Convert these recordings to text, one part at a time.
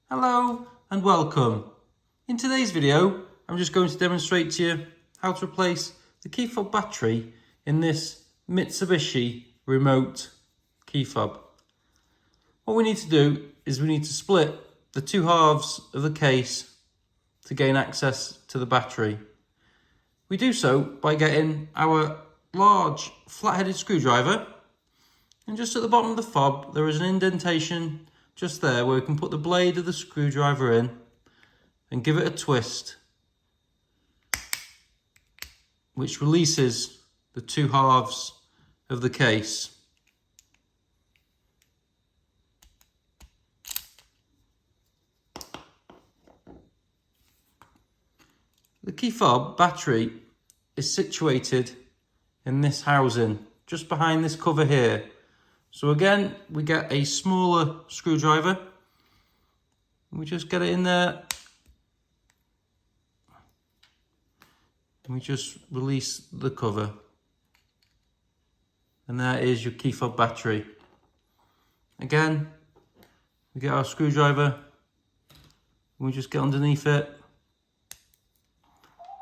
Hello and welcome. In today's video, I'm just going to demonstrate to you how to replace the key fob battery in this Mitsubishi remote key fob. What we need to do is we need to split the two halves of the case to gain access to the battery. We do so by getting our large flat-headed screwdriver, and just at the bottom of the fob there is an indentation just there where we can put the blade of the screwdriver in and give it a twist, which releases the two halves of the case. The key fob battery is situated in this housing, just behind this cover here. So again, we get a smaller screwdriver. We just get it in there. And we just release the cover. And there is your key fob battery. Again, we get our screwdriver. And we just get underneath it.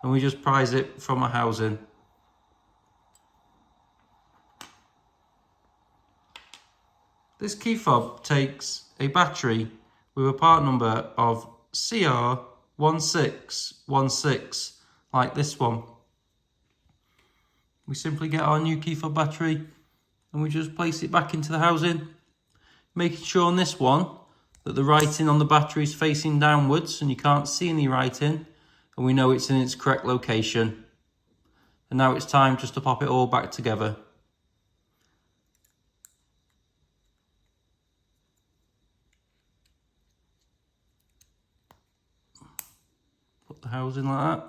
And we just prise it from our housing. This key fob takes a battery with a part number of CR1616, like this one. We simply get our new key fob battery and we just place it back into the housing, making sure on this one that the writing on the battery is facing downwards and you can't see any writing, and we know it's in its correct location. And now it's time just to pop it all back together. Put the housing like that.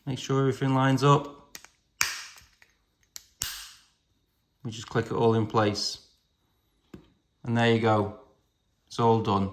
Make sure everything lines up. We just click it all in place. And there you go. It's all done.